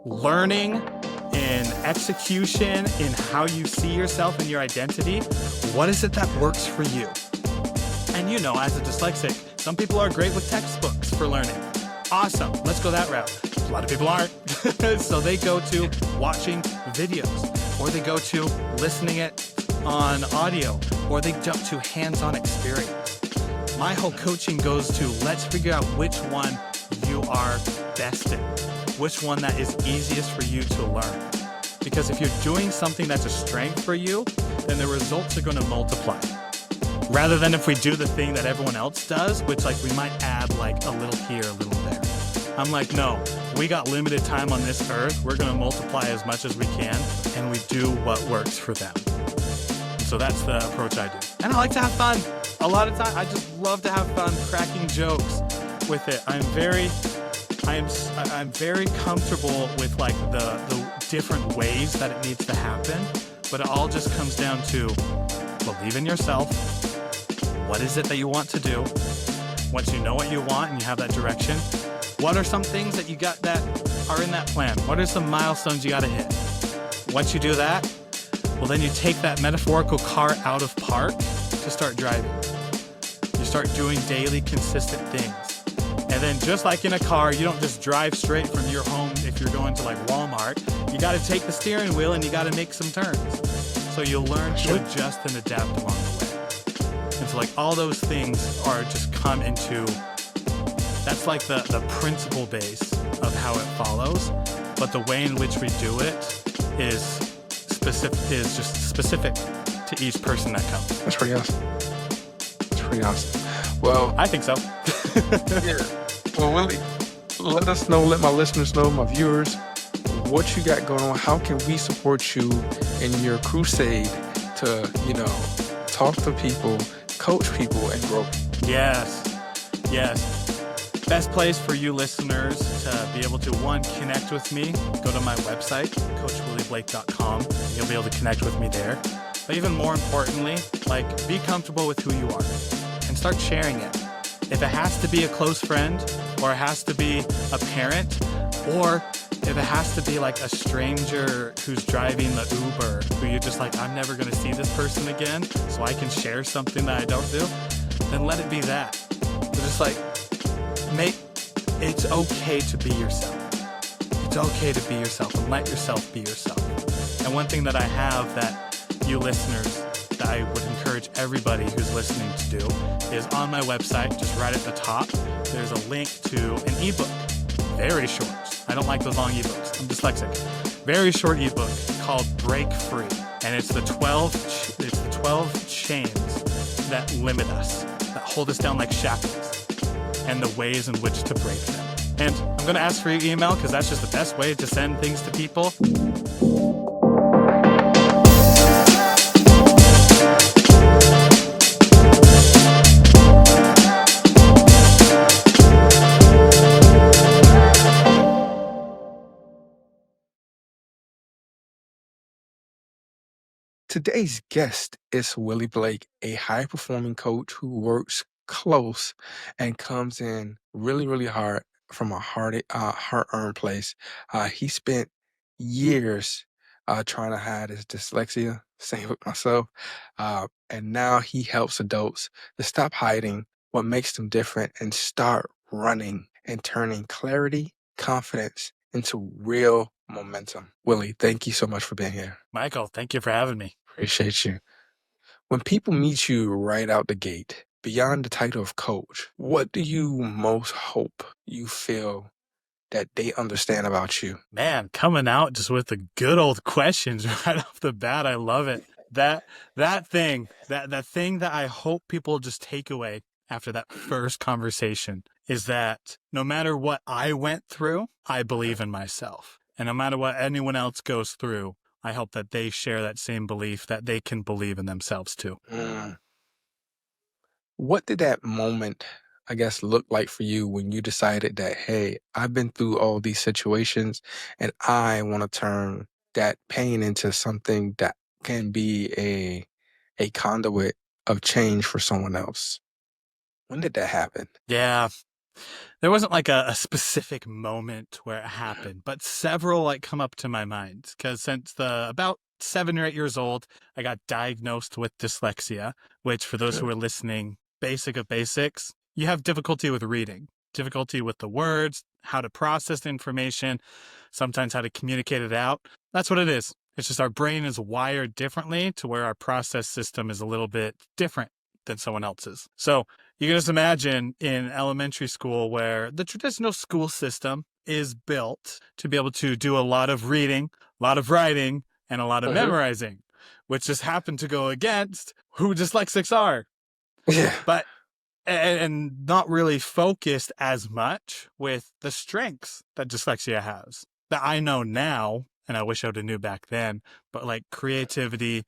learning, in execution, in how you see yourself and your identity. What is it that works for you? And as a dyslexic, some people are great with textbooks for learning. Awesome, let's go that route. A lot of people aren't. So they go to watching videos, or they go to listening it on audio, or they jump to hands-on experience. My whole coaching goes to let's figure out which one you are best in, which one that is easiest for you to learn. Because if you're doing something that's a strength for you, then the results are going to multiply. Rather than if we do the thing that everyone else does, which we might add a little here, a little there. I'm like, no, we got limited time on this earth. We're going to multiply as much as we can, and we do what works for them. So that's the approach I do. And I like to have fun. A lot of time, I just love to have fun cracking jokes with it. I'm very comfortable with the different ways that it needs to happen, but it all just comes down to believe in yourself. What is it that you want to do? Once you know what you want and you have that direction, what are some things that you got that are in that plan? What are some milestones you got to hit? Once you do that, well, then you take that metaphorical car out of park to start driving. You start doing daily, consistent things. And then just like in a car, you don't just drive straight from your home if you're going to Walmart. You got to take the steering wheel and you got to make some turns. So you'll learn to adjust and adapt along the way. And so all those things are just come into, that's the principle base of how it follows. But the way in which we do it is just specific to each person that comes. That's pretty awesome. That's pretty awesome. Well, I think so. Yeah. Well, Willie, let my listeners know, my viewers, what you got going on. How can we support you in your crusade to, talk to people, coach people, and grow? Yes. Best place for you listeners to be able to, one, connect with me. Go to my website, coachwillieblake.com. You'll be able to connect with me there. But even more importantly, be comfortable with who you are and start sharing it. If it has to be a close friend, or it has to be a parent, or if it has to be a stranger who's driving the Uber, who you're just I'm never going to see this person again, so I can share something that I don't do, then let it be that. So just it's okay to be yourself. It's okay to be yourself, and let yourself be yourself. And one thing that I have that you listeners, that I would encourage everybody who's listening to do, is on my website, just right at the top, there's a link to an ebook. Very short. I don't like those long ebooks. I'm dyslexic. Very short ebook called Break Free. And it's the 12 chains that limit us, that hold us down like shackles, and the ways in which to break them. And I'm going to ask for your email because that's just the best way to send things to people. Today's guest is Willie Blake, a high-performing coach who works close and comes in really, really hard from a hard-earned place. He spent years trying to hide his dyslexia, same with myself, and now he helps adults to stop hiding what makes them different and start running and turning clarity, confidence into real momentum. Willie, thank you so much for being here. Michael, thank you for having me. Appreciate you. When people meet you right out the gate, beyond the title of coach, what do you most hope you feel that they understand about you? Man, coming out just with the good old questions right off the bat. I love it. That thing that I hope people just take away after that first conversation is that no matter what I went through, I believe in myself. And no matter what anyone else goes through, I hope that they share that same belief, that they can believe in themselves too. What did that moment, I guess, look like for you when you decided that, hey, I've been through all these situations and I want to turn that pain into something that can be a conduit of change for someone else? When did that happen? Yeah, There wasn't like a specific moment where it happened, but several like come up to my mind because since about 7 or 8 years old, I got diagnosed with dyslexia, which for those who Okay. are listening, basic of basics, you have difficulty with reading, difficulty with the words, how to process the information, sometimes how to communicate it out. That's what it is. It's just our brain is wired differently to where our process system is a little bit different than someone else's. So you can just imagine in elementary school where the traditional school system is built to be able to do a lot of reading, a lot of writing, and a lot of Mm-hmm. memorizing, which just happened to go against who dyslexics are. Yeah. But and not really focused as much with the strengths that dyslexia has that I know now, and I wish I would have knew back then, but like creativity,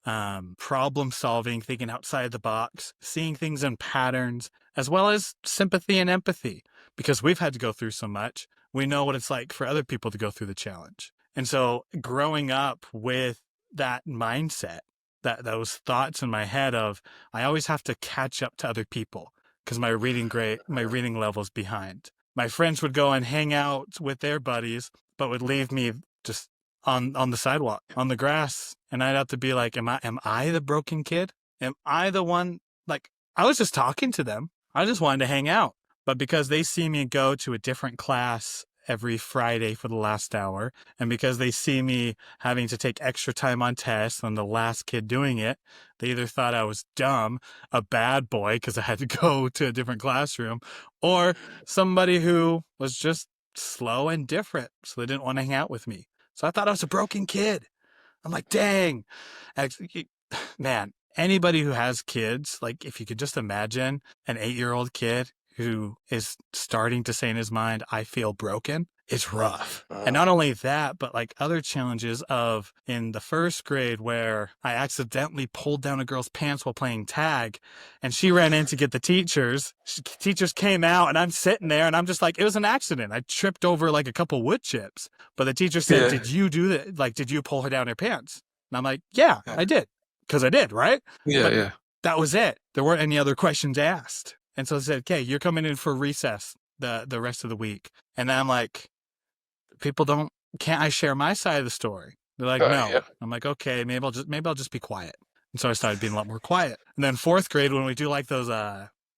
problem solving, thinking outside the box, seeing things in patterns, as well as sympathy and empathy. Because we've had to go through so much, we know what it's like for other people to go through the challenge. And so growing up with that mindset, those thoughts in my head of I always have to catch up to other people because my reading level's behind. My friends would go and hang out with their buddies, but would leave me just on the sidewalk, on the grass. And I'd have to be like, am I the broken kid? Am I the one? Like, I was just talking to them. I just wanted to hang out. But because they see me go to a different class every Friday for the last hour, and because they see me having to take extra time on tests and the last kid doing it, they either thought I was dumb, a bad boy because I had to go to a different classroom, or somebody who was just slow and different. So they didn't want to hang out with me. So I thought I was a broken kid. I'm like, dang. Man, anybody who has kids, like if you could just imagine an 8-year-old kid who is starting to say in his mind, I feel broken, it's rough. And not only that, but like other challenges of in the first grade where I accidentally pulled down a girl's pants while playing tag and she ran in to get the teachers. Teachers came out and I'm sitting there and I'm just like, it was an accident. I tripped over like a couple wood chips. But the teacher said, Yeah. did you do that? Like, did you pull her down her pants? And I'm like, yeah, I did. Because I did, right? Yeah. But Yeah. that was it. There weren't any other questions asked. And so they said, okay, you're coming in for recess the rest of the week. And then I'm like, can't I share my side of the story? They're like, no. Yeah. I'm like, okay, maybe I'll just be quiet. And so I started being a lot more quiet. And then fourth grade, when we do like there's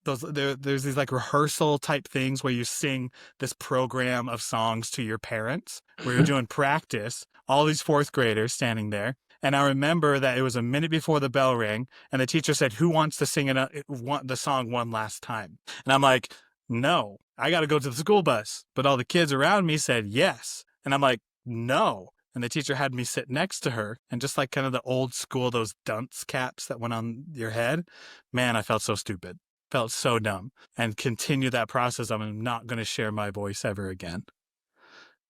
these like rehearsal type things where you sing this program of songs to your parents, where you're doing practice, all these fourth graders standing there. And I remember that it was a minute before the bell rang, and the teacher said, who wants to sing the song one last time? And I'm like, no, I got to go to the school bus. But all the kids around me said yes. And I'm like, no. And the teacher had me sit next to her, and just like kind of the old school, those dunce caps that went on your head, man, I felt so stupid, felt so dumb, and continue that process of I'm not going to share my voice ever again.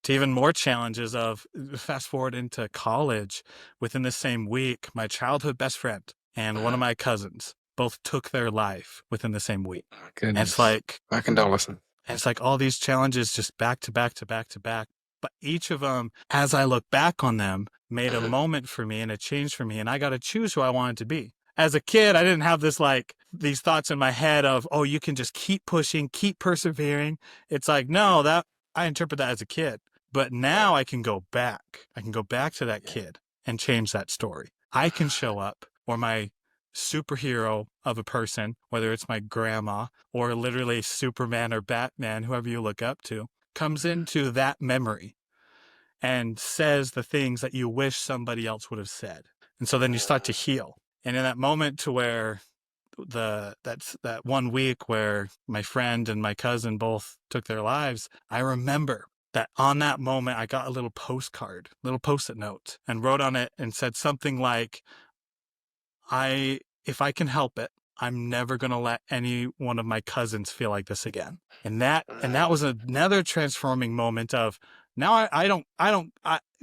To even more challenges of fast forward into college, within the same week, my childhood best friend and one of my cousins both took their life within the same week. My And goodness. it's like, My condolences. and it's like all these challenges just back to back to back to back. But each of them, as I look back on them, made a moment for me and a change for me. And I got to choose who I wanted to be. As a kid, I didn't have these thoughts in my head of, oh, you can just keep pushing, keep persevering. It's like, no, that I interpret that as a kid. But now I can go back. I can go back to that kid and change that story. I can show up, or my superhero of a person, whether it's my grandma or literally Superman or Batman, whoever you look up to, comes into that memory and says the things that you wish somebody else would have said. And so then you start to heal. And in that moment to where that's that 1 week where my friend and my cousin both took their lives, I remember that on that moment, I got a little postcard, little Post-it note, and wrote on it and said something like, if I can help it, I'm never going to let any one of my cousins feel like this again. And that was another transforming moment of now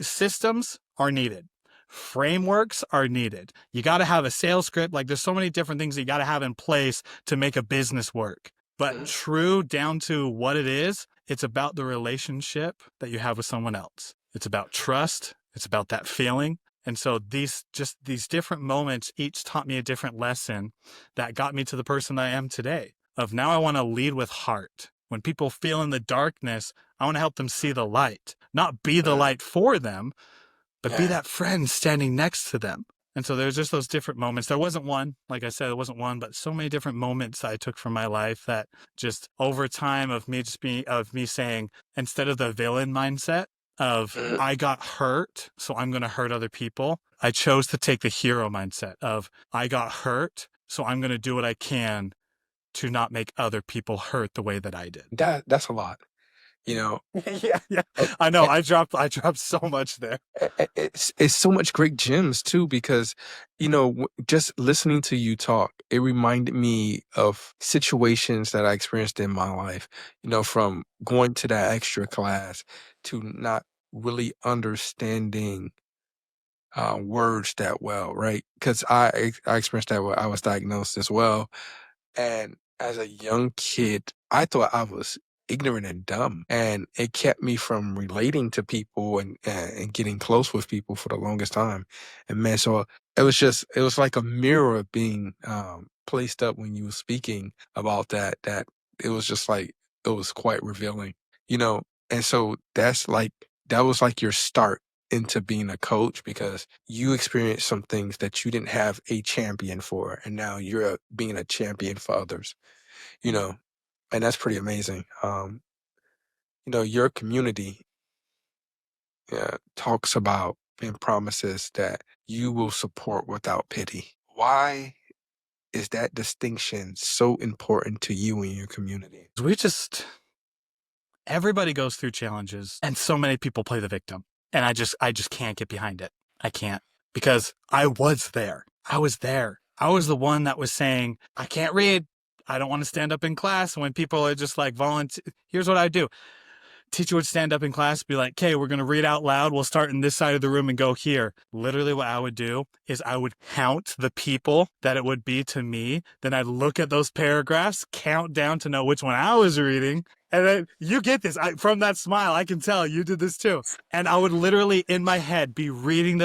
systems are needed. Frameworks are needed. You got to have a sales script. Like there's so many different things you got to have in place to make a business work. But true down to what it is, it's about the relationship that you have with someone else. It's about trust. It's about that feeling. And so these different moments each taught me a different lesson that got me to the person I am today. Of now I want to lead with heart. When people feel in the darkness, I want to help them see the light, not be the Mm. light for them, but be Yeah. that friend standing next to them. And so there's just those different moments. There wasn't one, like I said, there wasn't one, but so many different moments I took from my life that just over time of me saying, instead of the villain mindset of Mhm. I got hurt, so I'm going to hurt other people, I chose to take the hero mindset of I got hurt, so I'm going to do what I can to not make other people hurt the way that I did. That's a lot, you know. Yeah. And, I know. and I dropped so much there. it's so much great gems too, because just listening to you talk, it reminded me of situations that I experienced in my life. From going to that extra class to not really understanding words that well, right? Because I experienced that when I was diagnosed as well. And as a young kid, I thought I was ignorant and dumb, and it kept me from relating to people and getting close with people for the longest time. And man, so it was like a mirror being placed up when you were speaking about that. That it was just like it was quite revealing, you know. And so that was like your start into being a coach, because you experienced some things that you didn't have a champion for, and now you're being a champion for others, you know, and that's pretty amazing. Your community talks about and promises that you will support without pity. Why is that distinction so important to you and your community? Everybody goes through challenges, and so many people play the victim. And I just can't get behind it. I can't, because I was there. I was there. I was the one that was saying, I can't read. I don't want to stand up in class. When people are just like volunteer, here's what I do. Teacher would stand up in class, be like, okay, we're going to read out loud. We'll start in this side of the room and go here. Literally what I would do is I would count the people that it would be to me. Then I'd look at those paragraphs, count down to know which one I was reading. And then you get this. From that smile, I can tell you did this too. And I would literally in my head be reading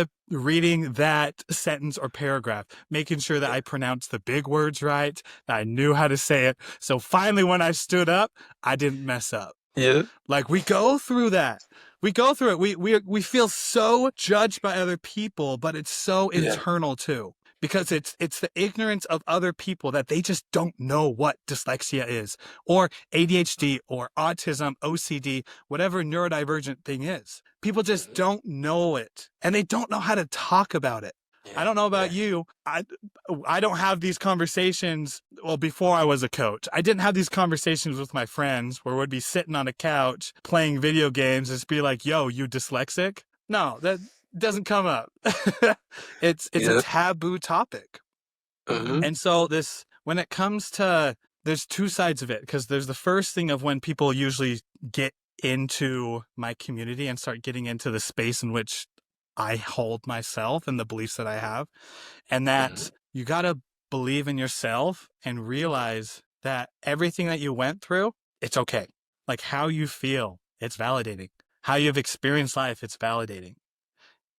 that sentence or paragraph, making sure that I pronounced the big words right, that I knew how to say it. So finally, when I stood up, I didn't mess up. Yeah. Like, we go through that. We go through it. We feel so judged by other people, but it's so Yeah. internal too, because it's the ignorance of other people that they just don't know what dyslexia is, or ADHD, or autism, OCD, whatever neurodivergent thing is. People just don't know it, and they don't know how to talk about it. I don't know about you. I don't have these conversations. Well, before I was a coach, I didn't have these conversations with my friends where we'd be sitting on a couch playing video games and just be like, yo, you dyslexic? No, that doesn't come up. It's a taboo topic. Mhm. And so when it comes to, there's two sides of it, because there's the first thing of when people usually get into my community and start getting into the space in which I hold myself and the beliefs that I have, and that you got to believe in yourself and realize that everything that you went through, it's okay. Like, how you feel, it's validating. How you've experienced life, it's validating.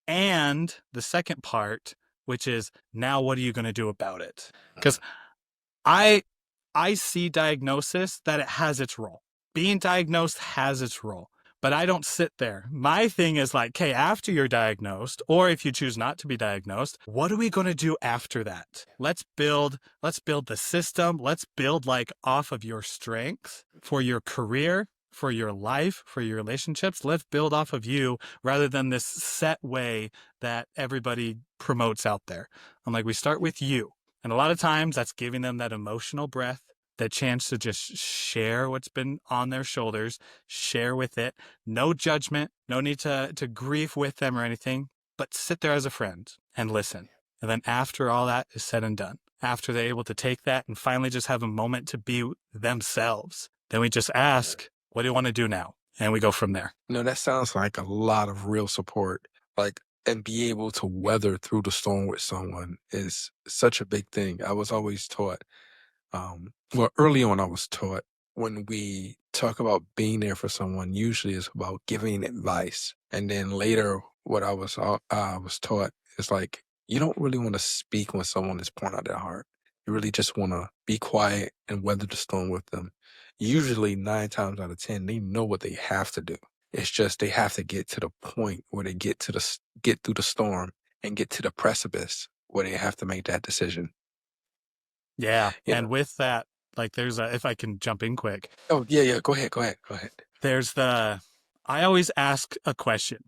And the second part, which is, now what are you going to do about it? Because I see diagnosis that it has its role. Being diagnosed has its role, but I don't sit there. My thing is like, okay, after you're diagnosed, or if you choose not to be diagnosed, what are we going to do after that? Let's build the system. Let's build like off of your strengths for your career, for your life, for your relationships. Let's build off of you rather than this set way that everybody promotes out there. I'm like, we start with you. And a lot of times that's giving them that emotional breath, that chance to just share what's been on their shoulders, share with it. No judgment, no need to grieve with them or anything, but sit there as a friend and listen. And then after all that is said and done, after they're able to take that and finally just have a moment to be themselves, then we just ask, what do you want to do now? And we go from there. That sounds like a lot of real support. Like, and be able to weather through the storm with someone is such a big thing. I was always taught, early on, I was taught when we talk about being there for someone, usually it's about giving advice. And then later, what I was taught is like, you don't really want to speak when someone is pouring out their heart. You really just want to be quiet and weather the storm with them. usually 9 times out of 10, they know what they have to do. It's just they have to get to the point where they get through the storm and get to the precipice where they have to make that decision. Yeah. You know? And with that, like if I can jump in quick, Oh, yeah, yeah. Go ahead. I always ask a question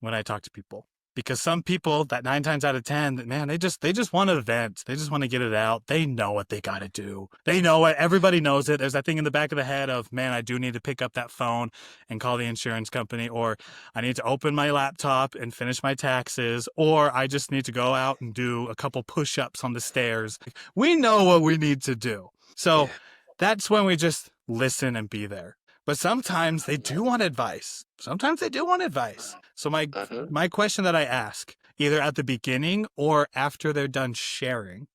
when I talk to people, because some people that 9 times out of 10, man, they just want to vent. They just want to get it out. They know what they got to do. They know it. Everybody knows it. There's that thing in the back of the head of, man, I do need to pick up that phone and call the insurance company, or I need to open my laptop and finish my taxes, or I just need to go out and do a couple push-ups on the stairs. We know what we need to do. So Yeah. that's when we just listen and be there. But sometimes they do want advice. So Mhm. my question that I ask, either at the beginning or after they're done sharing,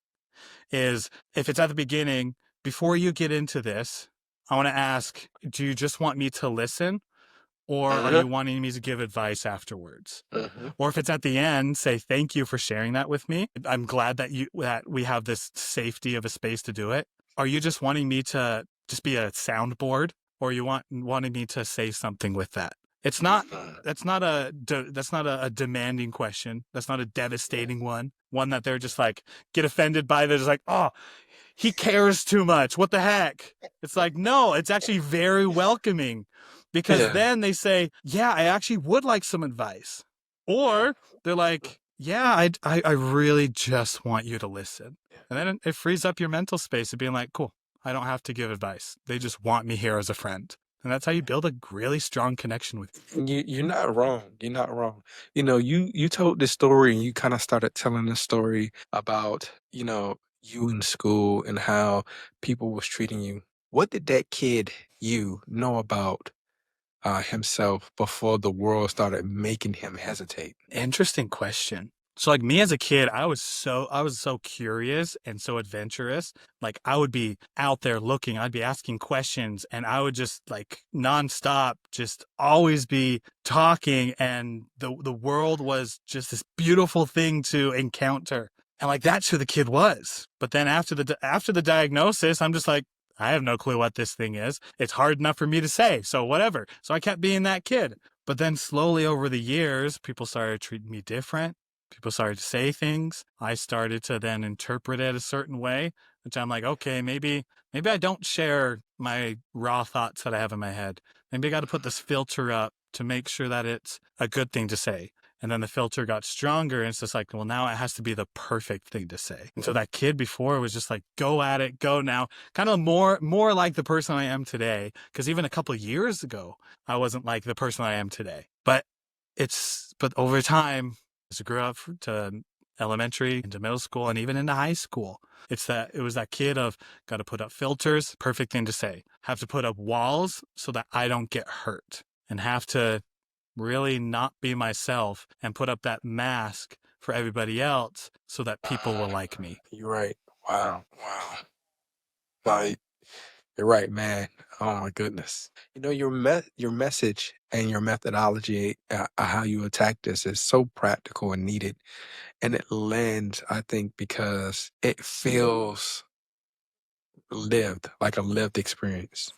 is, if it's at the beginning, before you get into this, I want to ask, do you just want me to listen, or are Mhm. you wanting me to give advice afterwards? Mhm. Or if it's at the end, say, thank you for sharing that with me. I'm glad that we have this safety of a space to do it. Are you just wanting me to just be a soundboard, or you wanting me to say something with that? It's not. Mhm. That's not a demanding question. That's not a devastating one. One that they're just like get offended by. They're just like, oh, he cares too much. What the heck? It's like, no, it's actually very welcoming, because Yeah. then they say, yeah, I actually would like some advice. Or they're like, yeah, I really just want you to listen. And then it frees up your mental space of being like, cool, I don't have to give advice. They just want me here as a friend. And that's how you build a really strong connection with. You're not wrong. You're not wrong. You told this story and you kind of started telling the story about, you in school and how people was treating you. What did that kid you know about himself before the world started making him hesitate? Interesting question. So like me as a kid, I was so curious and so adventurous. Like I would be out there looking, I'd be asking questions, and I would just like nonstop just always be talking, and the world was just this beautiful thing to encounter. And like that's who the kid was. But then after the diagnosis, I'm just like, I have no clue what this thing is. It's hard enough for me to say. So whatever. So I kept being that kid. But then slowly over the years, people started treating me different. People started to say things. I started to then interpret it a certain way, which I'm like, okay, maybe I don't share my raw thoughts that I have in my head. Maybe I got to put this filter up to make sure that it's a good thing to say. And then the filter got stronger, and it's just like, well, now it has to be the perfect thing to say. And so that kid before was just like, go at it, go now. Kind of more like the person I am today. Because even a couple of years ago, I wasn't like the person I am today. But over time, as I grew up to elementary, into middle school, and even into high school, it was that kid of, got to put up filters, perfect thing to say. Have to put up walls so that I don't get hurt, and have to really not be myself and put up that mask for everybody else so that people will like me. You're right. Wow. Wow. No, you're right, man. Oh my goodness. Your message and your methodology, how you attack this is so practical and needed. And it lands, I think, because it feels lived, like a lived experience.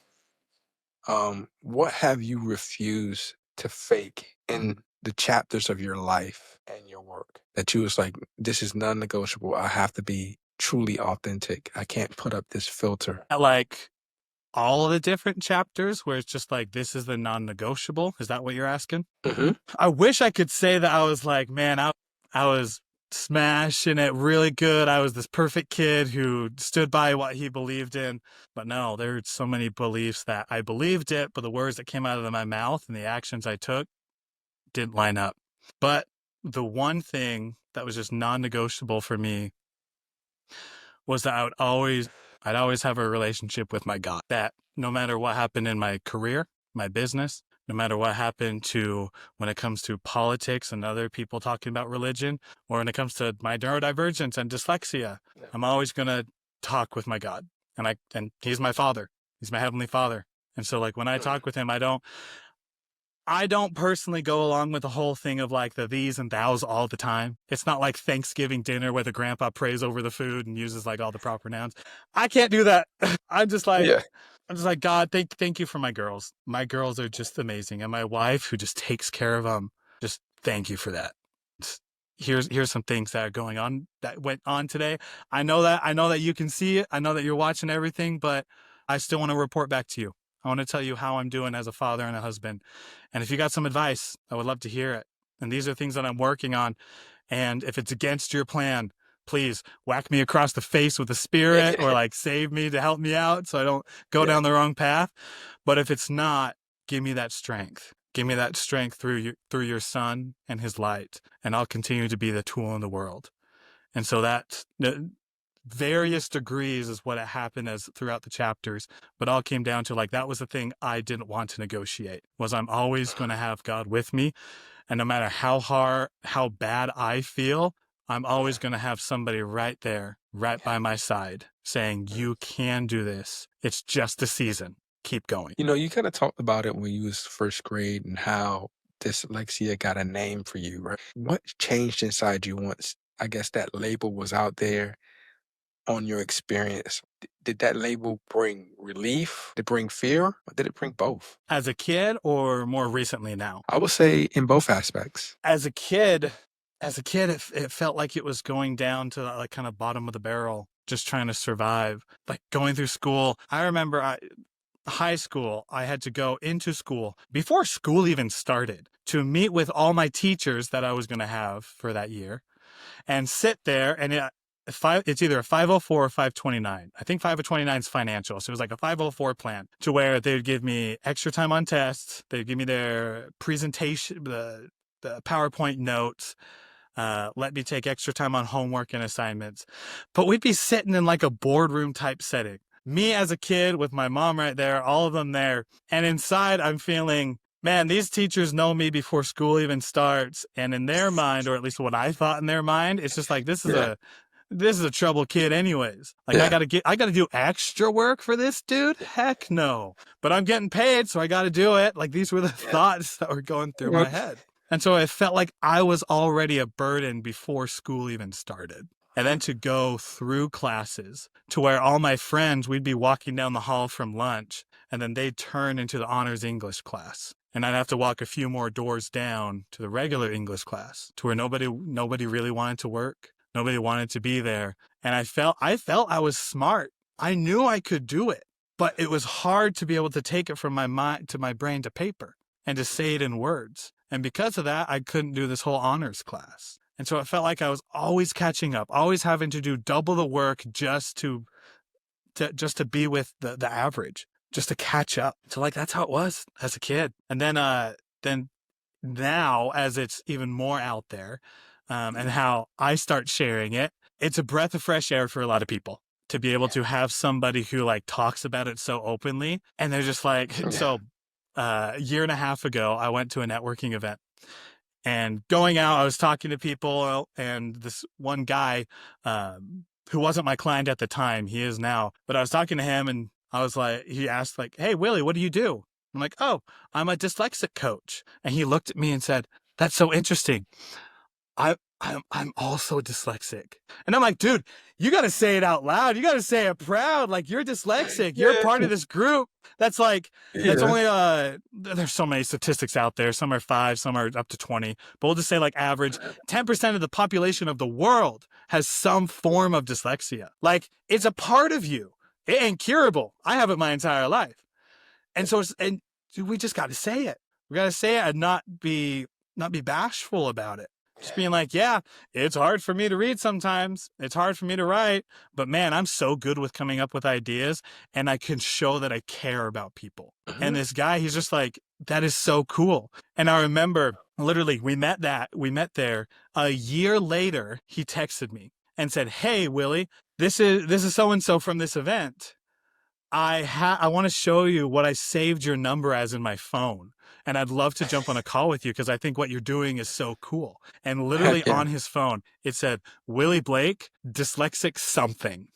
What have you refused to fake in the chapters of your life and your work that you was like, this is non-negotiable. I have to be truly authentic. I can't put up this filter. Like all of the different chapters where it's just like, this is the non-negotiable. Is that what you're asking? Hmm. I wish I could say that I was like, man, I was smashing it really good. I was this perfect kid who stood by what he believed in. But no, there are so many beliefs that I believed it, but the words that came out of my mouth and the actions I took didn't line up. But the one thing that was just non-negotiable for me was that I'd always have a relationship with my God. That no matter what happened in my career, my business, no matter what happened to when it comes to politics and other people talking about religion, or when it comes to my neurodivergence and dyslexia, I'm always going to talk with my God. And he's my father. He's my heavenly father. And so like when I talk with him, I don't personally go along with the whole thing of like the these and thous all the time. It's not like Thanksgiving dinner where the grandpa prays over the food and uses like all the proper nouns. I can't do that. I'm just like, Yeah. I'm just like, God, thank you for my girls. My girls are just amazing. And my wife who just takes care of them. Just thank you for that. Here's some things that are going on that went on today. I know that you can see it. I know that you're watching everything, but I still want to report back to you. I want to tell you how I'm doing as a father and a husband. And if you got some advice, I would love to hear it. And these are things that I'm working on. And if it's against your plan, please whack me across the face with a spirit or like save me to help me out so I don't go down the wrong path. But if it's not, give me that strength. Give me that strength through your son and his light, and I'll continue to be the tool in the world. And so that various degrees is what it happened as throughout the chapters, but all came down to like, that was the thing I didn't want to negotiate, was I'm always going to have God with me. And no matter how hard, how bad I feel, I'm always going to have somebody right there, right by my side saying, you can do this. It's just a season. Keep going. You know, you kind of talked about it when you was first grade and how dyslexia got a name for you, right? What changed inside you once, I guess, that label was out there on your experience? Did that label bring relief? Did it bring fear? Or did it bring both? As a kid or more recently now? I would say in both aspects. As a kid, it felt like it was going down to like kind of bottom of the barrel, just trying to survive, like going through school. I remember high school, I had to go into school before school even started to meet with all my teachers that I was going to have for that year and sit there. And it's either a 504 or 529. I think 529 is financial. So it was like a 504 plan to where they would give me extra time on tests. They'd give me their presentation, the PowerPoint notes, let me take extra time on homework and assignments. But we'd be sitting in like a boardroom type setting. Me as a kid with my mom right there, all of them there. And inside I'm feeling, man, these teachers know me before school even starts. And in their mind, or at least what I thought in their mind, it's just like, this is a trouble kid anyways. Like I gotta do extra work for this dude? Heck no. But I'm getting paid, so I gotta do it. Like these were the thoughts that were going through my head. And so it felt like I was already a burden before school even started. And then to go through classes to where all my friends, we'd be walking down the hall from lunch, and then they'd turn into the honors English class. And I'd have to walk a few more doors down to the regular English class, to where nobody really wanted to work. Nobody wanted to be there. And I felt I was smart. I knew I could do it, but it was hard to be able to take it from my mind to my brain to paper and to say it in words. And because of that, I couldn't do this whole honors class. And so it felt like I was always catching up, always having to do double the work just to be with the average, just to catch up. So like, that's how it was as a kid. And then now as it's even more out there, and how I start sharing it, it's a breath of fresh air for a lot of people to be able to have somebody who like talks about it so openly. And they're just like, so a year and a half ago, I went to a networking event. And going out, I was talking to people, and this one guy who wasn't my client at the time, he is now, but I was talking to him, and I was like, he asked like, hey, Willie, what do you do? I'm like, oh, I'm a dyslexic coach. And he looked at me and said, that's so interesting. I'm also dyslexic. And I'm like, dude, you got to say it out loud. You got to say it proud. Like, you're dyslexic. You're part of this group. That's like, that's only, there's so many statistics out there. Some are 5, some are up to 20. But we'll just say like average 10% of the population of the world has some form of dyslexia. Like, it's a part of you. It ain't curable. I have it my entire life. And so, and we just got to say it. We got to say it and not be bashful about it. Just being like, yeah, it's hard for me to read sometimes. It's hard for me to write. But man, I'm so good with coming up with ideas, and I can show that I care about people. And this guy, he's just like, that is so cool. And I remember literally we met there. A year later, he texted me and said, hey, Willie, this is so-and-so from this event. I want to show you what I saved your number as in my phone. And I'd love to jump on a call with you because I think what you're doing is so cool. And literally on his phone, it said, Willie Blake, dyslexic something.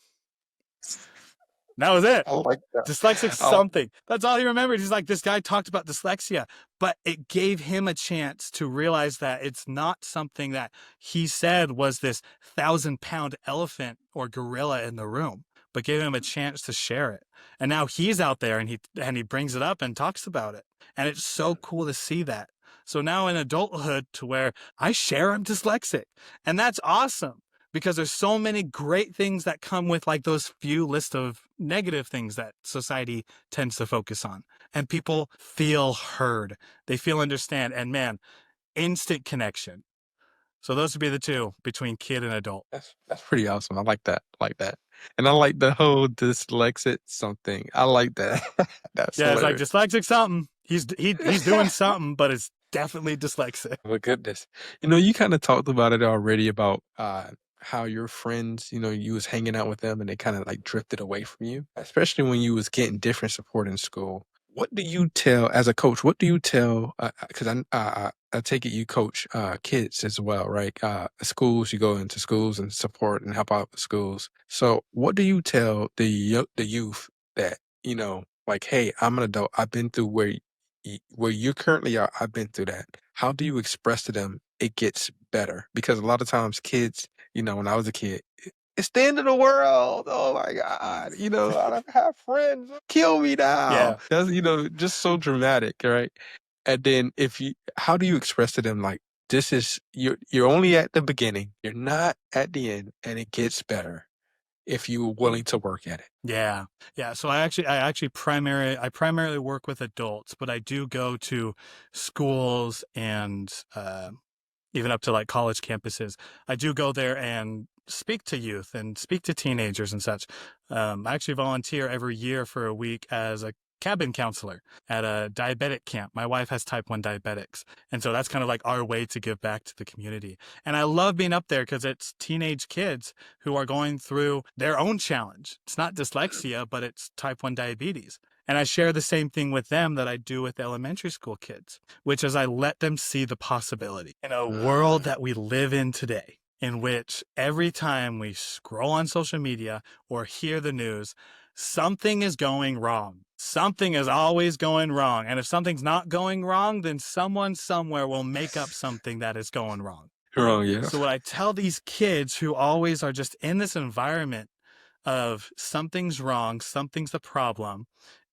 That was it. I like that. Dyslexic something. That's all he remembered. He's like, this guy talked about dyslexia, but it gave him a chance to realize that it's not something that he said was this 1,000-pound elephant or gorilla in the room. but gave him a chance to share it. And now he's out there and he brings it up and talks about it. And it's so cool to see that. So now in adulthood, to where I share I'm dyslexic. And that's awesome, because there's so many great things that come with like those few list of negative things that society tends to focus on. And people feel heard. They feel understand. And man, instant connection. So those would be the two between kid and adult. That's pretty awesome. I like that. I like that. And I like the whole dyslexic something. I like that. That's Yeah, it's like hilarious. dyslexic something. He's doing something, but it's definitely dyslexic. Oh, my goodness. You kind of talked about it already about how your friends, you was hanging out with them and they kind of like drifted away from you, especially when you was getting different support in school. What do you tell as a coach? What do you tell? Because I take it you coach kids as well, right? Schools, you go into schools and support and help out the schools. So, what do you tell the youth that like, hey, I'm an adult. I've been through where you currently are. I've been through that. How do you express to them it gets better? Because a lot of times, kids, when I was a kid, it's the end of the world. Oh my God. I don't have friends. Kill me now. Yeah. That's, just so dramatic, right? And then how do you express to them like, this is, you're only at the beginning. You're not at the end, and it gets better if you're willing to work at it. Yeah. Yeah. So I primarily work with adults, but I do go to schools and even up to like college campuses. I do go there and speak to youth and speak to teenagers and such. I actually volunteer every year for a week as a cabin counselor at a diabetic camp. My wife has type 1 diabetics. And so that's kind of like our way to give back to the community. And I love being up there because it's teenage kids who are going through their own challenge. It's not dyslexia, but it's type 1 diabetes. And I share the same thing with them that I do with elementary school kids, which is I let them see the possibility in a world that we live in today, in which every time we scroll on social media or hear the news, something is going wrong. Something is always going wrong. And if something's not going wrong, then someone somewhere will make up something that is going wrong. Wrong, yeah. So what I tell these kids who always are just in this environment of something's wrong, something's the problem,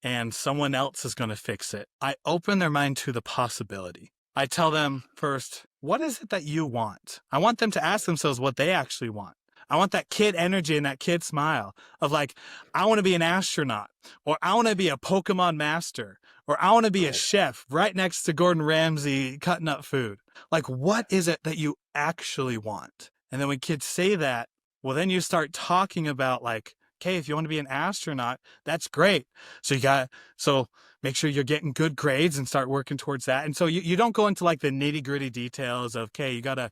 and someone else is going to fix it, I open their mind to the possibility. I tell them first, what is it that you want? I want them to ask themselves what they actually want. I want that kid energy and that kid smile of like, I want to be an astronaut, or I want to be a Pokemon master, or I want to be a chef right next to Gordon Ramsay cutting up food. Like, what is it that you actually want? And then when kids say that, well, then you start talking about like, okay, if you want to be an astronaut, that's great. So make sure you're getting good grades and start working towards that. And so you don't go into like the nitty gritty details of, okay, you got to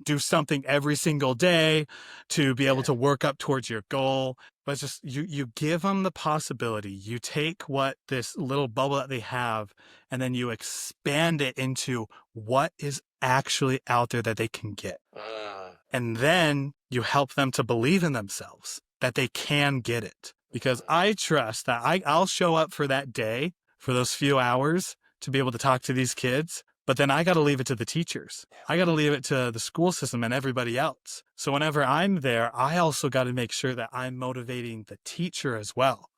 do something every single day to be able to work up towards your goal. But it's just, you give them the possibility. You take what this little bubble that they have, and then you expand it into what is actually out there that they can get. And then you help them to believe in themselves, that they can get it. Because I trust that I'll show up for that day, for those few hours, to be able to talk to these kids. But then I got to leave it to the teachers. I got to leave it to the school system and everybody else. So whenever I'm there, I also got to make sure that I'm motivating the teacher as well,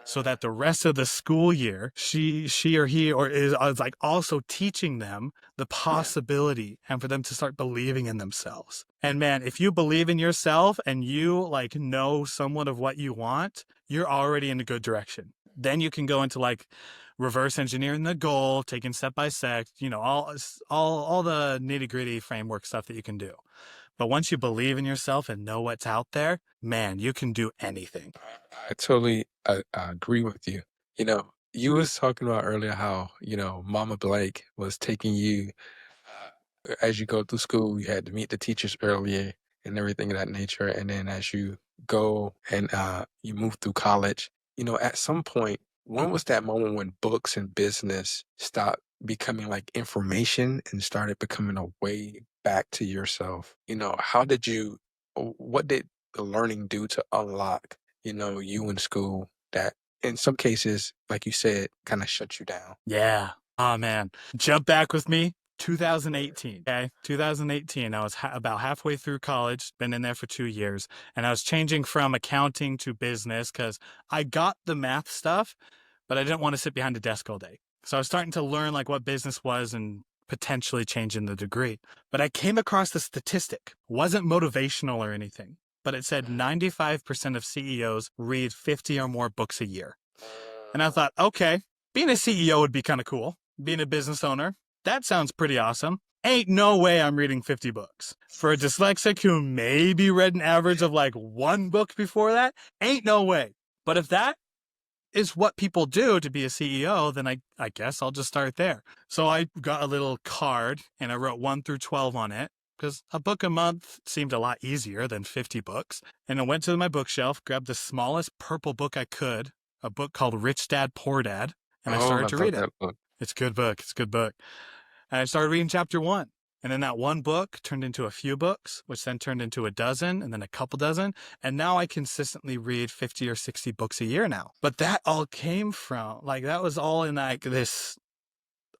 so that the rest of the school year, she or he is like also teaching them the possibility and for them to start believing in themselves. And man, if you believe in yourself and you like know somewhat of what you want, you're already in a good direction. Then you can go into like reverse engineering the goal, taking step by step, all the nitty gritty framework stuff that you can do. But once you believe in yourself and know what's out there, man, you can do anything. I totally agree with you. You was talking about earlier how, Mama Blake was taking you as you go through school, you had to meet the teachers earlier and everything of that nature. And then as you go and you move through college, at some point, when was that moment when books and business stopped becoming like information and started becoming a way back to yourself? What did the learning do to unlock, you in school that in some cases, like you said, kind of shut you down? Yeah. Oh man. Jump back with me 2018. Okay, 2018. I was about halfway through college, been in there for 2 years, and I was changing from accounting to business because I got the math stuff, but I didn't want to sit behind a desk all day. So I was starting to learn like what business was and potentially changing the degree. But I came across the statistic. It wasn't motivational or anything, but it said 95% of CEOs read 50 or more books a year. And I thought, okay, being a CEO would be kind of cool. Being a business owner, that sounds pretty awesome. Ain't no way I'm reading 50 books. For a dyslexic who maybe read an average of like 1 book before that, ain't no way. But if that is what people do to be a CEO, then I guess I'll just start there. So I got a little card and I wrote 1 through 12 on it because a book a month seemed a lot easier than 50 books. And I went to my bookshelf, grabbed the smallest purple book I could, a book called Rich Dad, Poor Dad, and I started to read it. It's a good book. It's a good book. And I started reading chapter 1. And then that one book turned into a few books, which then turned into a dozen and then a couple dozen. And now I consistently read 50 or 60 books a year now. But that all came from, like, that was all in like this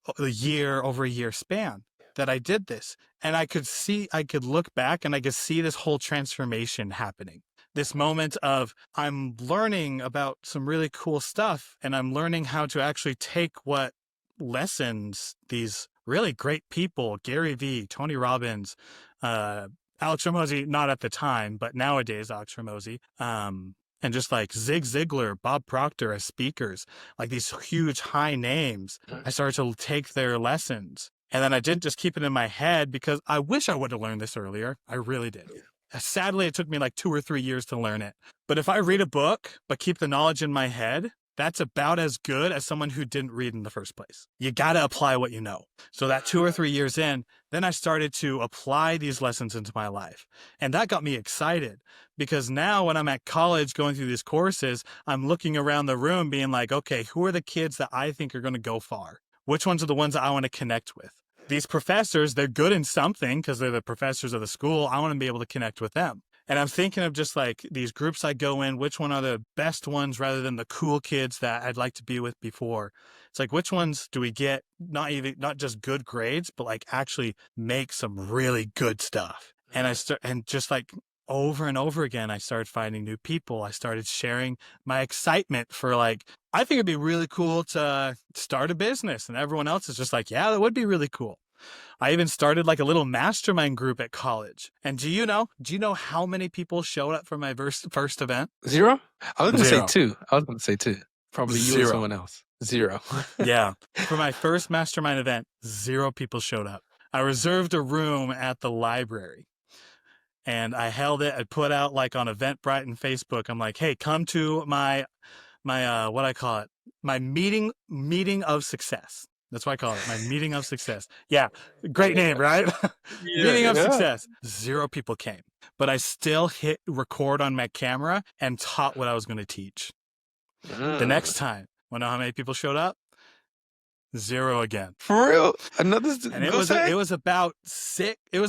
over a year span that I did this. And I could look back and I could see this whole transformation happening. This moment of I'm learning about some really cool stuff and I'm learning how to actually take what lessons these really great people, Gary Vee, Tony Robbins, Alex Hormozi, not at the time, but nowadays Alex Hormozi, and just like Zig Ziglar, Bob Proctor as speakers, like these huge high names. I started to take their lessons. And then I didn't just keep it in my head because I wish I would have learned this earlier. I really did. Sadly, it took me like 2 or 3 years to learn it. But if I read a book, but keep the knowledge in my head, that's about as good as someone who didn't read in the first place. You got to apply what you know. So that 2 or 3 years in, then I started to apply these lessons into my life. And that got me excited because now when I'm at college going through these courses, I'm looking around the room being like, okay, who are the kids that I think are going to go far? Which ones are the ones that I want to connect with? These professors, they're good in something because they're the professors of the school. I want to be able to connect with them. And I'm thinking of just like these groups I go in, which one are the best ones rather than the cool kids that I'd like to be with before. It's like, which ones do we get not just good grades, but like actually make some really good stuff. And just like over and over again, I started finding new people. I started sharing my excitement for like, I think it'd be really cool to start a business. And everyone else is just like, yeah, that would be really cool. I even started like a little mastermind group at college. And do you know how many people showed up for my first event? 0? I was going to say Zero. 2. Probably you Zero. and someone else. 0. Yeah. For my first mastermind event, 0 people showed up. I reserved a room at the library. And I held it. I put out like on Eventbrite and Facebook. I'm like, hey, come to my what I call it, my meeting of success. That's what I call it, my meeting of success. Yeah, great name, right? Meeting of success. 0 people came, but I still hit record on my camera and taught what I was going to teach. The next time, wanna know how many people showed up? 0 again. For real? And it was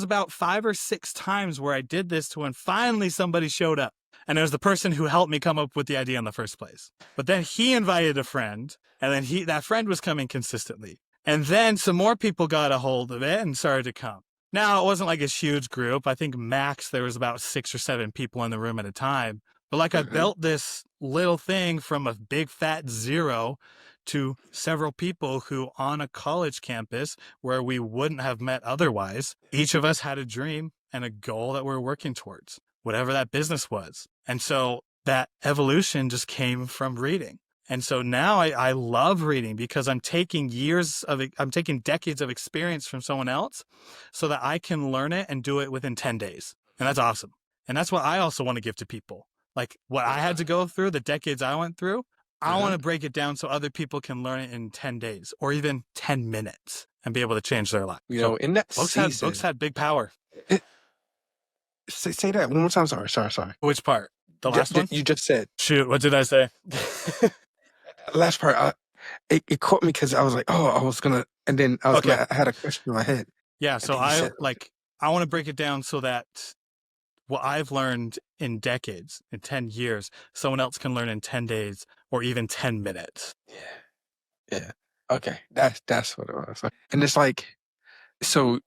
about 5 or 6 times where I did this to when finally somebody showed up. And it was the person who helped me come up with the idea in the first place. But then he invited a friend, and then that friend was coming consistently. And then some more people got a hold of it and started to come. Now, it wasn't like a huge group. I think max there was about 6 or 7 people in the room at a time. But like I built this little thing from a big fat 0 to several people who on a college campus where we wouldn't have met otherwise, each of us had a dream and a goal that we're working towards, whatever that business was. And so that evolution just came from reading. And so now I love reading because I'm taking decades of experience from someone else so that I can learn it and do it within 10 days. And that's awesome. And that's what I also want to give to people. Like what I had to go through, the decades I went through, I want to break it down so other people can learn it in 10 days or even 10 minutes and be able to change their life. You know, in that books had big power. Say that one more time. Sorry. Which part? The last one? You just said. Shoot, what did I say? Last part, it caught me because I was like, oh, I was going to, and then I had a question in my head. Yeah, so I want to break it down so that what I've learned in decades, in 10 years, someone else can learn in 10 days or even 10 minutes. Yeah. Okay. That's what it was. And it's like, So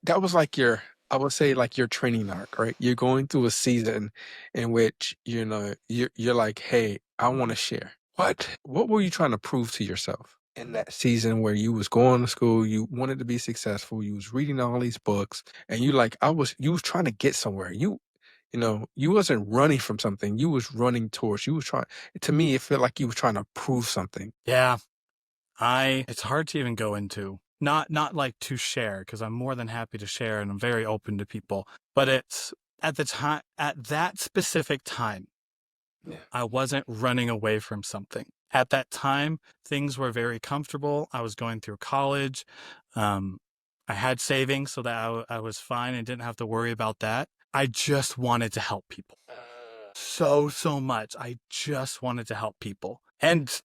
that was like your, I would say like your training arc, right? You're going through a season in which, you're like, hey, I want to share. What were you trying to prove to yourself in that season where you was going to school, you wanted to be successful, you was reading all these books, and you was trying to get somewhere. You wasn't running from something, you was running towards, you was trying, to me, it felt like you was trying to prove something. Yeah, it's hard to even go into. Not like to share, because I'm more than happy to share and I'm very open to people. But it's at that specific time, Yeah. I wasn't running away from something. At that time, things were very comfortable. I was going through college. Um, I had savings so that I was fine and didn't have to worry about that. I just wanted to help people so much. I just wanted to help people. And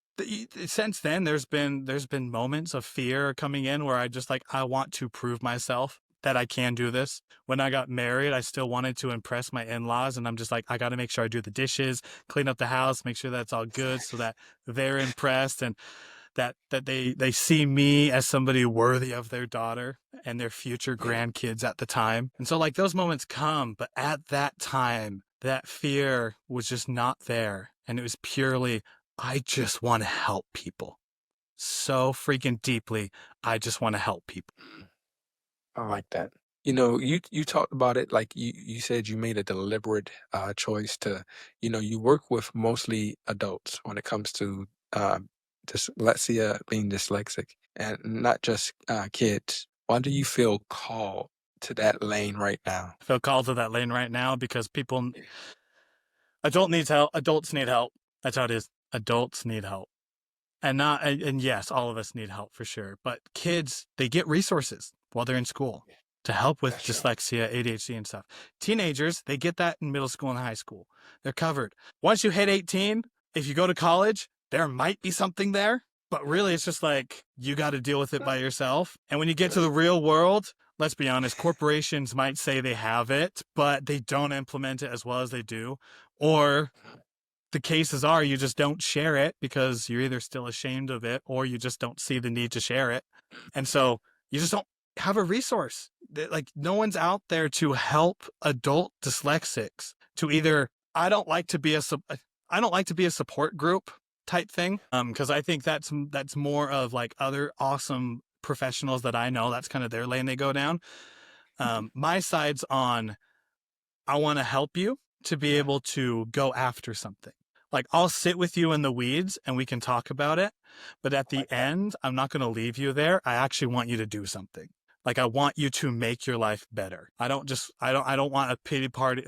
since then, there's been moments of fear coming in where I want to prove myself that I can do this. When I got married, I still wanted to impress my in-laws, and I'm just like, I got to make sure I do the dishes, clean up the house, make sure that's all good so that they're impressed and that they see me as somebody worthy of their daughter and their future grandkids at the time. And so like those moments come, but at that time, that fear was just not there. And it was purely, I just want to help people so freaking deeply. I just want to help people. I like that. You talked about it like you said you made a deliberate choice to, you work with mostly adults when it comes to dyslexia, being dyslexic, and not just kids. Why do you feel called to that lane right now? I feel called to that lane right now because adults need help. That's how it is. Adults need help. And yes, all of us need help for sure. But kids, they get resources while they're in school to help with That's true. dyslexia, ADHD, and stuff. Teenagers, they get that in middle school and high school. They're covered. Once you hit 18, if you go to college, there might be something there. But really, it's just like you got to deal with it by yourself. And when you get to the real world, let's be honest, corporations might say they have it, but they don't implement it as well as they do. Or the cases are you just don't share it because you're either still ashamed of it or you just don't see the need to share it. And so you just don't have a resource. Like no one's out there to help adult dyslexics to either I don't like to be a support group type thing because I think that's more of like other awesome professionals that I know. That's kind of their lane they go down. My side's on I want to help you to be able to go after something. Like I'll sit with you in the weeds and we can talk about it. But at the end, I'm not going to leave you there. I actually want you to do something. Like I want you to make your life better. I don't want a pity party.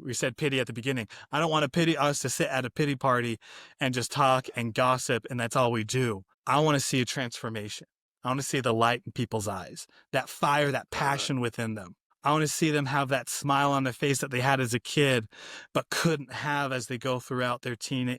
We said pity at the beginning. I don't want us to sit at a pity party and just talk and gossip. And that's all we do. I want to see a transformation. I want to see the light in people's eyes, that fire, that passion within them. I want to see them have that smile on their face that they had as a kid, but couldn't have as they go throughout their teenage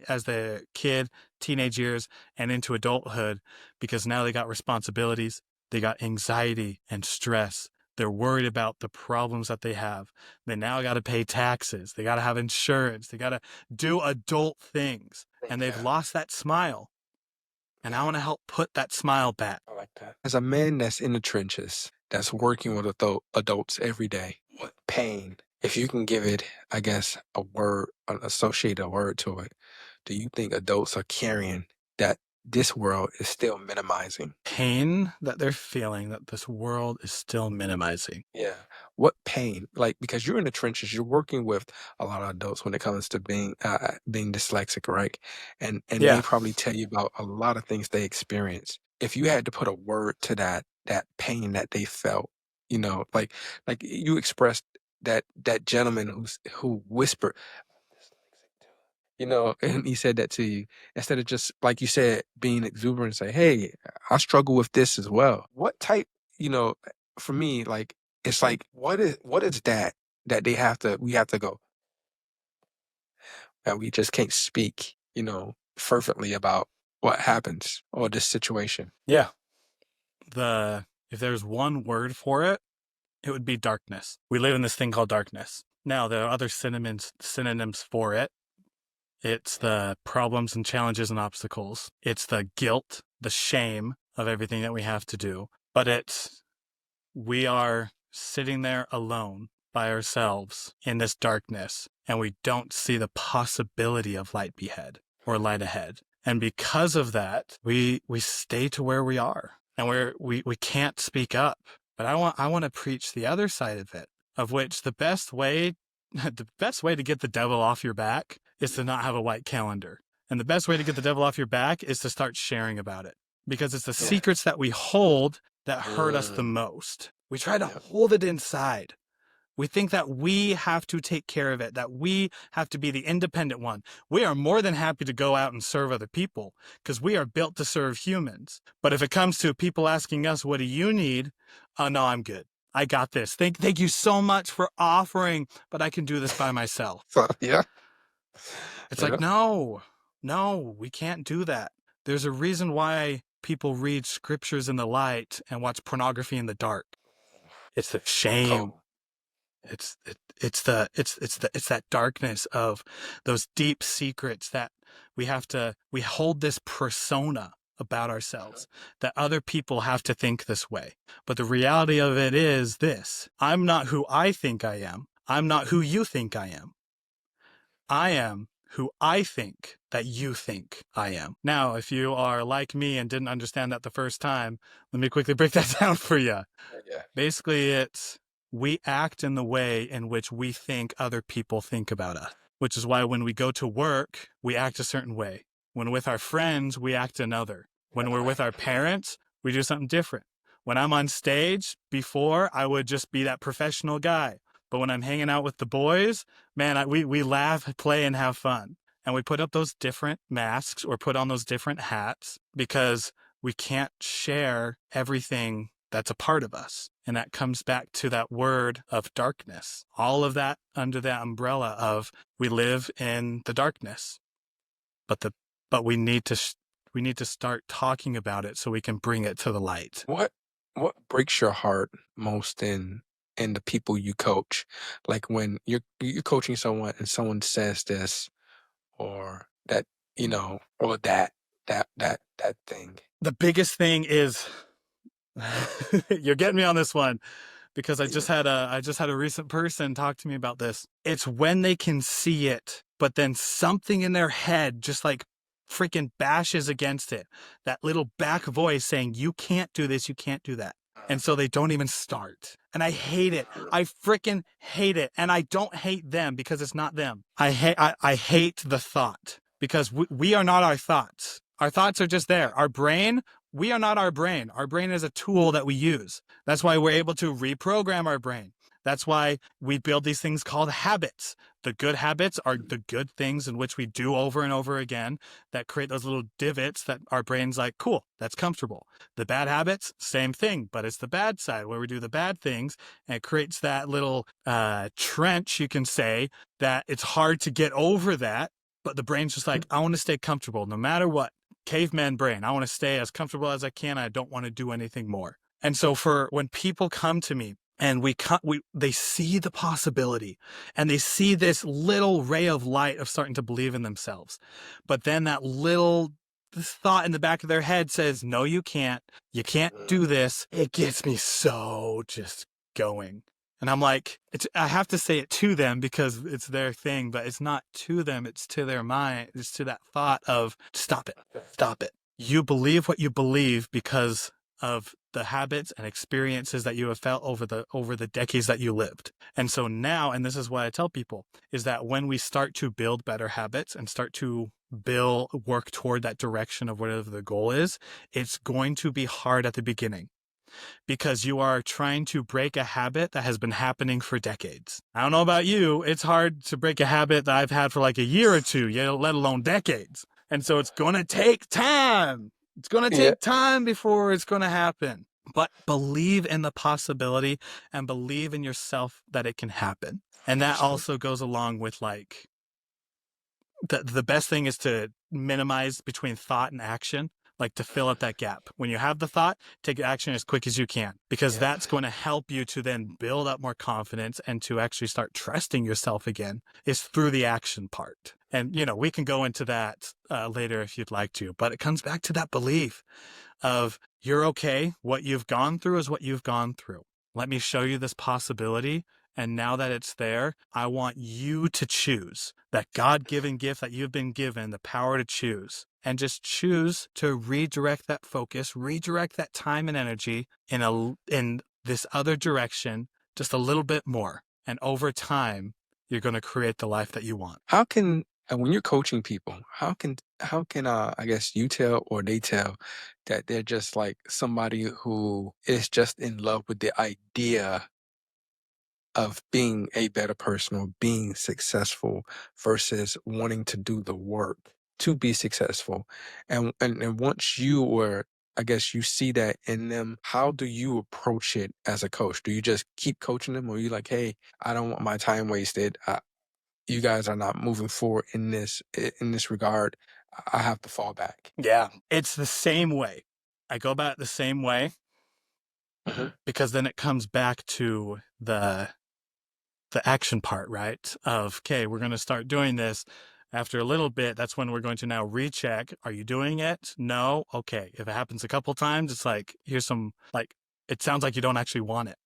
years, and into adulthood, because now they got responsibilities, they got anxiety and stress. They're worried about the problems that they have. They now got to pay taxes. They got to have insurance. They got to do adult things, and they've lost that smile. And I want to help put that smile back. I like that. As a man that's in the trenches, that's working with adults every day, what pain, if you can give it, I guess, a word, associate a word to it, do you think adults are carrying that this world is still minimizing? Pain that they're feeling that this world is still minimizing. Yeah. What pain? Like, because you're in the trenches, you're working with a lot of adults when it comes to being dyslexic, right? And they Yeah. probably tell you about a lot of things they experience. If you had to put a word to that pain that they felt, like you expressed that gentleman who whispered, and he said that to you instead of just like you said, being exuberant, say, "Hey, I struggle with this as well." What type, you know, for me, like it's like what is that we have to go and we just can't speak, fervently about what happens or this situation. Yeah. If there's one word for it, it would be darkness. We live in this thing called darkness. Now, there are other synonyms for it. It's the problems and challenges and obstacles. It's the guilt, the shame of everything that we have to do. But we are sitting there alone by ourselves in this darkness, and we don't see the possibility of light or light ahead. And because of that, we stay to where we are, and we can't speak up. But I want to preach the other side of it, of which the best way to get the devil off your back is to not have a white calendar. And the best way to get the devil off your back is to start sharing about it, because it's the secrets that we hold that hurt us the most. We try to hold it inside. We think that we have to take care of it, that we have to be the independent one. We are more than happy to go out and serve other people because we are built to serve humans. But if it comes to people asking us, what do you need? Oh, no, I'm good. I got this. Thank you so much for offering, but I can do this by myself. It's like, no, we can't do that. There's a reason why people read scriptures in the light and watch pornography in the dark. It's the shame. It's that darkness of those deep secrets that we hold this persona about ourselves, that other people have to think this way. But the reality of it is this: I'm not who I think I am. I'm not who you think I am. I am who I think that you think I am. Now, if you are like me and didn't understand that the first time, let me quickly break that down for you. Basically, it's we act in the way in which we think other people think about us, which is why when we go to work, we act a certain way. When with our friends, we act another. When we're with our parents, we do something different. When I'm on stage, before, I would just be that professional guy. But when I'm hanging out with the boys, man, we laugh, play, and have fun. And we put up those different masks or put on those different hats because we can't share everything that's a part of us. And that comes back to that word of darkness. All of that under that umbrella of we live in the darkness. But we need to start talking about it so we can bring it to the light. What breaks your heart most in the people you coach? Like when you're coaching someone and someone says this or that, or that thing. The biggest thing is you're getting me on this one because I just had a recent person talk to me about this. It's when they can see it, but then something in their head just like freaking bashes against it. That little back voice saying, you can't do this, you can't do that. And so they don't even start. And I hate it. I freaking hate it. And I don't hate them because it's not them. I hate the thought because we are not our thoughts. Our thoughts are just there. Our brain, we are not our brain. Our brain is a tool that we use. That's why we're able to reprogram our brain. That's why we build these things called habits. The good habits are the good things in which we do over and over again that create those little divots that our brain's like, cool, that's comfortable. The bad habits, same thing, but it's the bad side where we do the bad things and it creates that little trench, you can say, that it's hard to get over that. But the brain's just like, I want to stay comfortable no matter what. Caveman brain, I want to stay as comfortable as I can. I don't want to do anything more. And so for when people come to me, and they see the possibility and they see this little ray of light of starting to believe in themselves. But then that little thought in the back of their head says, no, you can't do this. It gets me so just going. And I'm like, I have to say it to them because it's their thing, but it's not to them. It's to their mind. It's to that thought of stop it. You believe what you believe because of the habits and experiences that you have felt over the decades that you lived. And so now, and this is what I tell people, is that when we start to build better habits and start to work toward that direction of whatever the goal is, it's going to be hard at the beginning because you are trying to break a habit that has been happening for decades. I don't know about you, it's hard to break a habit that I've had for like a year or two, let alone decades. And so it's going to take time. It's going to take time before it's going to happen. But believe in the possibility and believe in yourself that it can happen. And that also goes along with like, the best thing is to minimize between thought and action, like to fill up that gap. When you have the thought, take action as quick as you can, because that's going to help you to then build up more confidence and to actually start trusting yourself again is through the action part. And, we can go into that later if you'd like to, but it comes back to that belief of you're okay. What you've gone through is what you've gone through. Let me show you this possibility. And now that it's there, I want you to choose that God-given gift that you've been given, the power to choose, and just choose to redirect that focus, redirect that time and energy in this other direction, just a little bit more. And over time, you're going to create the life that you want. How can when you're coaching people, how can I guess you tell or they tell that they're just like somebody who is just in love with the idea of being a better person or being successful versus wanting to do the work to be successful. And once you or I guess you see that in them, how do you approach it as a coach? Do you just keep coaching them or you like, hey, I don't want my time wasted. You guys are not moving forward in this regard. I have to fall back. Yeah, it's the same way. I go about it the same way because then it comes back to the action part, right? Of, okay, we're going to start doing this. After a little bit, that's when we're going to now recheck. Are you doing it? No? Okay. If it happens a couple times, it's like, here's some, like, it sounds like you don't actually want it.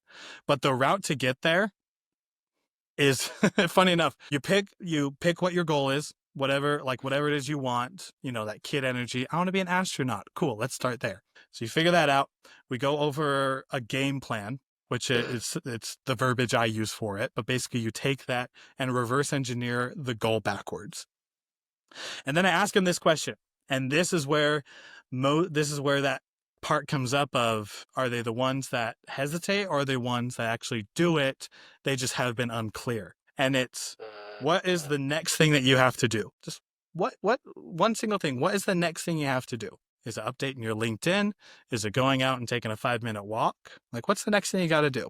But the route to get there is, funny enough, you pick what your goal is, whatever it is you want, that kid energy. I want to be an astronaut. Cool. Let's start there. So you figure that out. We go over a game plan, which it's the verbiage I use for it. But basically you take that and reverse engineer the goal backwards. And then I ask him this question. And this is where that part comes up of, are they the ones that hesitate or are they ones that actually do it? They just have been unclear. And it's, what is the next thing that you have to do? Just what one single thing. What is the next thing you have to do? Is it updating your LinkedIn? Is it going out and taking a 5-minute walk? Like, what's the next thing you got to do?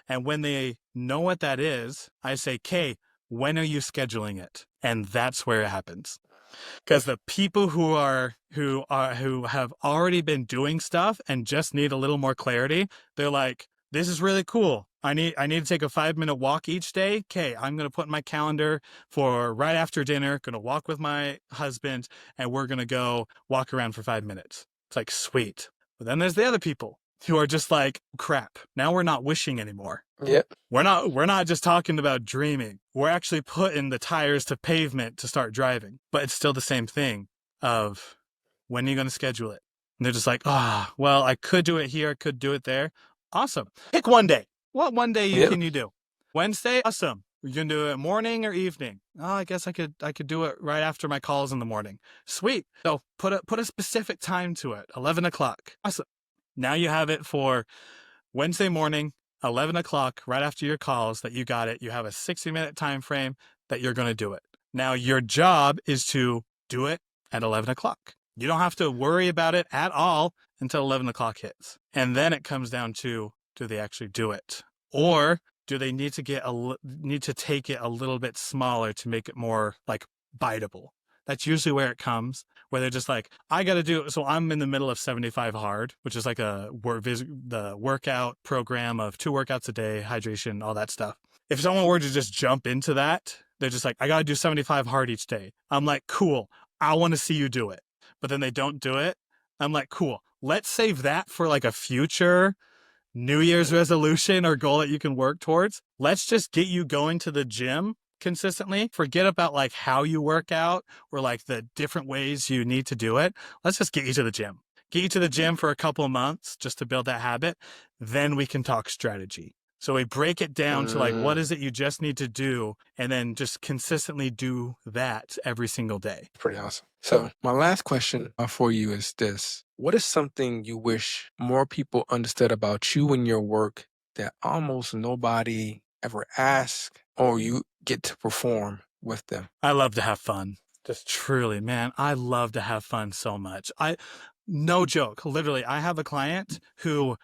And when they know what that is, I say, Kay, when are you scheduling it? And that's where it happens. Because the people who have already been doing stuff and just need a little more clarity, they're like, this is really cool. I need to take a 5-minute walk each day. Okay, I'm going to put in my calendar for right after dinner, going to walk with my husband, and we're going to go walk around for 5 minutes. It's like, sweet. But then there's the other people who are just like, crap, now we're not wishing anymore. Yep. We're not just talking about dreaming. We're actually putting the tires to pavement to start driving. But it's still the same thing of, when are you going to schedule it? And they're just like, well, I could do it here. I could do it there. Awesome. Pick one day. What one day can you do? Wednesday? Awesome. You're going to do it morning or evening? Oh, I guess I could do it right after my calls in the morning. Sweet. So put a specific time to it. 11 o'clock. Awesome. Now you have it for Wednesday morning, 11 o'clock, right after your calls, that you got it. You have a 60-minute time frame that you're going to do it. Now your job is to do it at 11 o'clock. You don't have to worry about it at all until 11 o'clock hits. And then it comes down to, do they actually do it? Or do they need to take it a little bit smaller to make it more like biteable? That's usually where it comes, where they're just like, I got to do it. So I'm in the middle of 75 hard, which is like the workout program of 2 workouts a day, hydration, all that stuff. If someone were to just jump into that, they're just like, I got to do 75 hard each day. I'm like, cool. I want to see you do it. But then they don't do it. I'm like, cool. Let's save that for like a future New Year's resolution or goal that you can work towards. Let's just get you going to the gym consistently. Forget about like how you work out or like the different ways you need to do it. Let's just get you to the gym. Get you to the gym for a couple of months just to build that habit. Then we can talk strategy. So we break it down to like, what is it you just need to do? And then just consistently do that every single day. Pretty awesome. So my last question for you is this. What is something you wish more people understood about you and your work that almost nobody ever asks or you get to perform with them? I love to have fun. Just truly, man, I love to have fun so much. No joke. Literally, I have a client who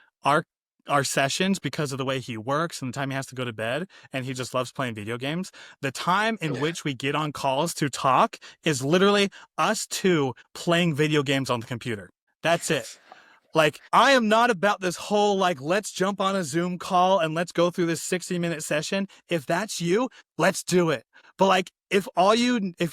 our sessions, because of the way he works and the time he has to go to bed, and he just loves playing video games, the time in which we get on calls to talk is literally us two playing video games on the computer. That's it. Like, I am not about this whole, like, let's jump on a Zoom call and let's go through this 60-minute session. If that's you, let's do it. But like, if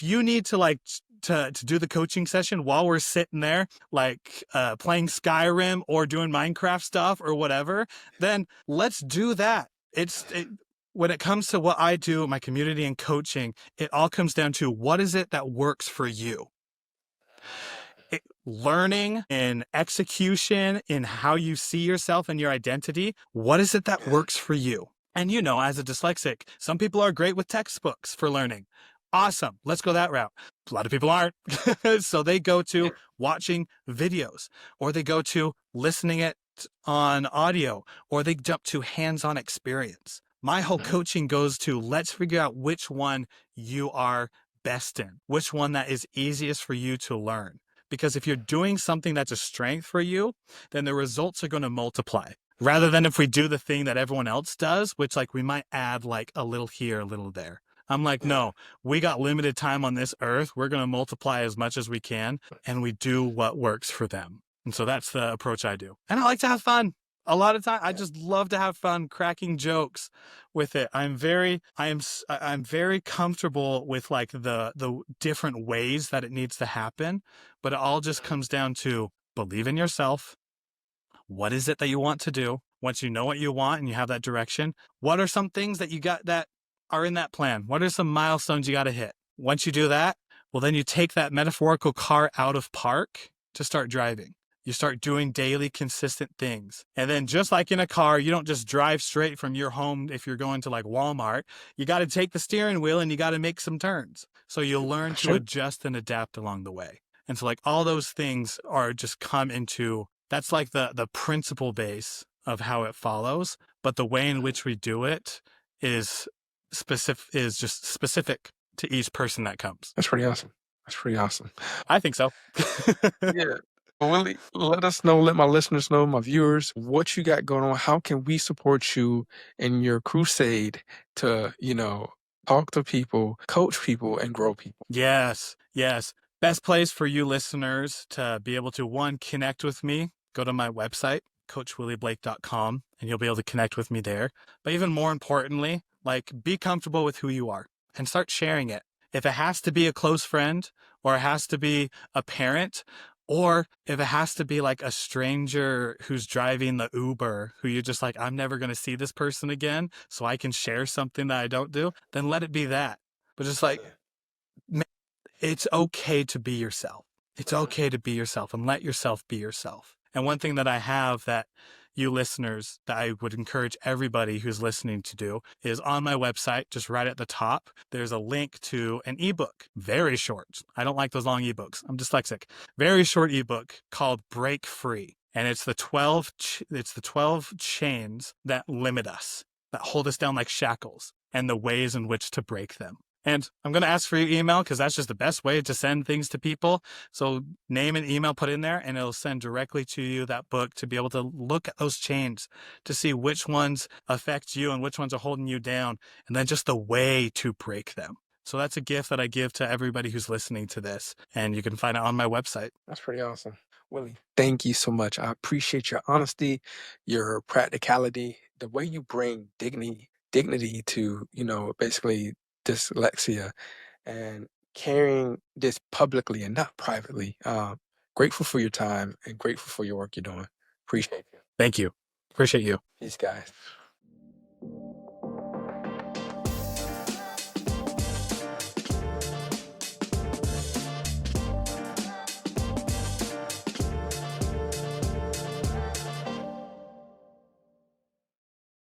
you need to like to do the coaching session while we're sitting there, like playing Skyrim or doing Minecraft stuff or whatever, then let's do that. When it comes to what I do, my community and coaching, it all comes down to what is it that works for you? Learning and execution in how you see yourself and your identity. What is it that works for you? And as a dyslexic, some people are great with textbooks for learning. Awesome. Let's go that route. A lot of people aren't. So they go to watching videos, or they go to listening it on audio, or they jump to hands-on experience. My whole coaching goes to let's figure out which one you are best in, which one that is easiest for you to learn. Because if you're doing something that's a strength for you, then the results are going to multiply. Rather than if we do the thing that everyone else does, which like we might add like a little here, a little there. I'm like, no, we got limited time on this earth. We're going to multiply as much as we can, and we do what works for them. And so that's the approach I do. And I like to have fun. A lot of time, I just love to have fun cracking jokes with it. I'm very comfortable with like the different ways that it needs to happen, but it all just comes down to believe in yourself. What is it that you want to do? Once you know what you want and you have that direction, what are some things that you got that are in that plan? What are some milestones you got to hit? Once you do that, well, then you take that metaphorical car out of park to start driving. You start doing daily consistent things. And then just like in a car, you don't just drive straight from your home if you're going to like Walmart. You got to take the steering wheel and you got to make some turns. So you'll learn to adjust and adapt along the way. And so like all those things are just come into, that's like the principle base of how it follows. But the way in which we do it is just specific to each person that comes. That's pretty awesome. That's pretty awesome. I think so. Yeah. Willie, let us know, let my listeners know, my viewers, what you got going on. How can we support you in your crusade to, talk to people, coach people, and grow people? Yes. Best place for you listeners to be able to, one, connect with me. Go to my website, coachwillieblake.com, and you'll be able to connect with me there. But even more importantly, like be comfortable with who you are and start sharing it. If it has to be a close friend, or it has to be a parent, or if it has to be like a stranger who's driving the Uber, who you're just like, I'm never going to see this person again, so I can share something that I don't do, then let it be that. But just like, it's okay to be yourself. It's okay to be yourself and let yourself be yourself. And one thing that I have that you listeners, that I would encourage everybody who's listening to do, is on my website, just right at the top, there's a link to an ebook, very short. I don't like those long ebooks. I'm dyslexic. Very short ebook called Break Free. And it's the 12 chains that limit us, that hold us down like shackles, and the ways in which to break them. And I'm going to ask for your email because that's just the best way to send things to people. So name and email, put in there, and it'll send directly to you that book to be able to look at those chains to see which ones affect you and which ones are holding you down, and then just the way to break them. So that's a gift that I give to everybody who's listening to this, and you can find it on my website. That's pretty awesome. Willie, thank you so much. I appreciate your honesty, your practicality, the way you bring dignity to, basically dyslexia, and carrying this publicly and not privately. Grateful for your time and grateful for your work you're doing. Appreciate you. Thank you. Appreciate you. Peace, guys.